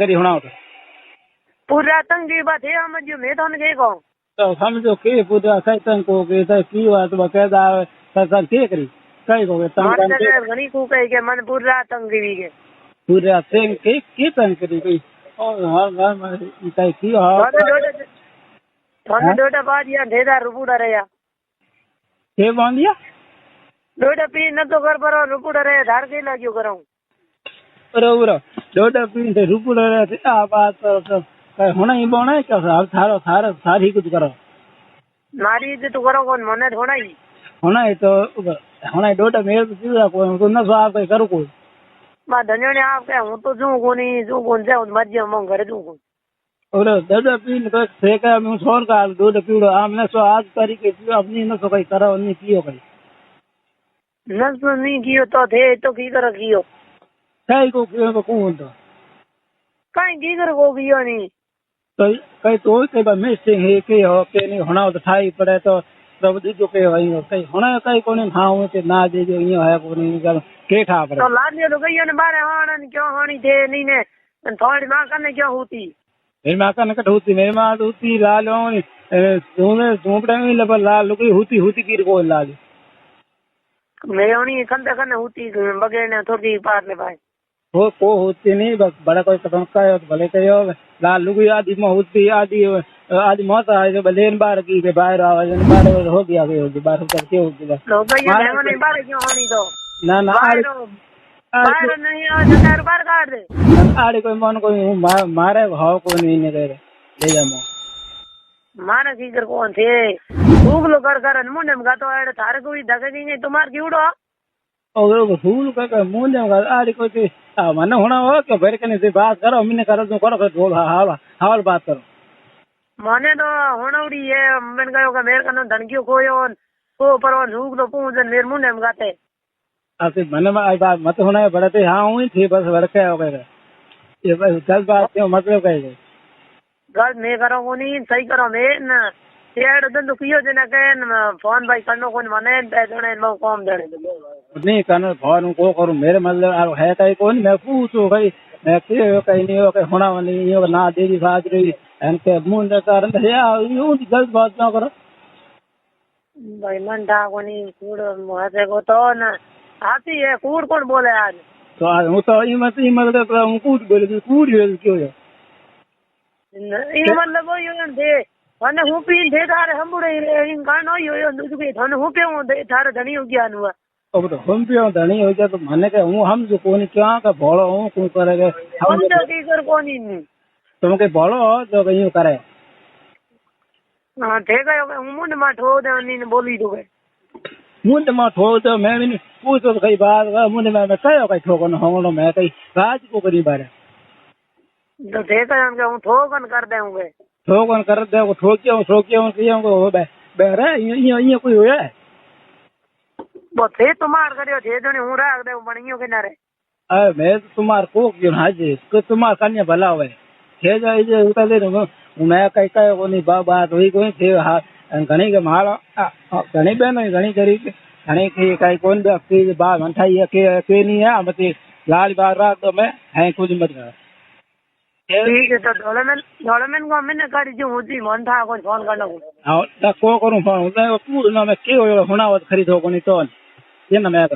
करी होना तो पूरा तंगी बात है हम जो मैं तो के को तो समझो के पूरा सैतन को के तो की बात बकायदा सर के करी कई को मन के घणी को के मन पूरा तंगी भी के पूरा सेम के तन करी कोई और हर घर में कई की थोड़े डोडा बाद या ढेदा रुपुड़ा रे या के बांधिया डोडा पी न तो कर पर रुपुड़ा रे धार के लाग्यो करूं बरोबर डोडा पी से रुपुड़ा रे आ बात तो कई होना ही बोना है क्या थारो थारो सारी कुछ करो मारी इज्जत करो कौन मने थोड़ा ही होना है तो होना है डोडा मेरे तो सीधा कोई तो न सो आप कई करो कोई मां धन्य ने आप के हूं तो जो कोनी जो कौन से मर्जी हम घर जो को और डोडा पी तो से का मैं छोड़ का डोडा पीड़ो आमने सो आज तरीके पियो अपनी न सो कई करो नहीं पियो कई न सो नहीं कियो तो थे तो की कर कियो कई को कौन तो काई की कर को कियो नहीं तो कई तो कई बार मिसिंग है के हो के नहीं होना तो ठाई पड़े तो सब जो के वही कई होना कई कोने खाऊं ते ना दे जो यो है कोने कर के ठा पड़े तो लादियो तो गयो ने बारे हाणन क्यों हाणी थे नहीं ने थोड़ी मां कने क्यों होती मेरी मां का नकट होती मेरी मां तो होती लालो तूने झोपड़े में लबा लाल लुकी होती की को लाल मैं होनी खंदे कने होती बगैर ने थोड़ी पार ले भाई वो को होती नहीं बस बड़ा कोई कदम का है भले कहो लाल लुकी आदि में होती आदि मौत आए जो बलेन बार की के बाहर आवाज बाहर हो गया बाहर करके हो गया तो गयो ने नहीं बारे क्यों हाणी तो ना ना बाहर नहीं आ जटार बाहर काट दे आड़े कोई मन कोई मारे भाव को नहीं ने ले जा मो मारे की कर कौन थे उगलो कर मुंडे में गातो आड़े थारे कोई धके नहीं तुम्हार क्यूड़ो और फूल का मुंडे में आड़े कोई मन होना हो कि भर के से बात करो मैंने करो तो करो बोल हाल बात करो माने तो होनौड़ी है मैंने कहो का मेरे कनो धनकियो कोयो को पर उगलो पूजन मेरे मुंडे में गाते आपसे मन में आई बात मत होना है बड़े हाँ हुई थी बस भड़के हो गए ये बस 10 बात क्यों मतलब कहे गल मैं करो को नहीं सही करो मैं न तेड़ दन तो कियो जना के फोन भाई करनो कोन माने जने मो काम देने नहीं करना फोन को करूं मेरे मतलब है कहीं कौन मैं पूछो भाई मैं कहीं नहीं हो कहीं होना नहीं हो ना देवी बात रही इनके मुंडे कारण है यूं गलत बात ना करो भाई मन था को नहीं कूड़ मुझे को तो न आती है कूड़ कौन बोले आज तो आज हूँ तो ये मतलब हूँ कूड़ बोले कूड़ क्यों है ये मतलब वो यो दे वने हूँ पीन दे थारे हम बुरे इन का नो यो दुके थन हूँ पे हूँ दे थारे धनी हो गया नुआ अब तो हम पे धनी हो गया तो मने के हूँ हम जो कोनी क्या का भोलो हूँ कौन करेगा हम तो की कर कोनी तुम के भोलो जो कहीं करे हाँ ठीक है हूँ मुंड मा ठो दे नी बोली दो मुंड मा ठो तो मैं भी पूछो कई बात मुंड में मैं कहो कई ठोको न होनो मैं कई राज को करी बारे तो ठीक है हम के हूँ ठोकन कर देंगे ठोकन कर दे को ठोकियो कियो को बे बेरे ये कोई होया वो थे तुम्हार करियो थे जने हूँ राख दे बणियो के नारे अरे मैं तो तुम्हार को क्यों हाजे तो तुम्हार कन्या भला होवे थे जाए जे उता दे मैं कई कई को नहीं बात हुई कोई थे हां घणी के माल घणी बहन घणी करी घणी की कई कौन व्यक्ति बात मंठाई के नहीं है मत लाल बार रात तो मैं है कुछ मत कर ठीक है तो डोलेमेन को मैंने करी जो होती मन था कोई फोन करना हां को करूं फोन पूरा ना मैं के होना खरीदो को नहीं तो ये ना मैं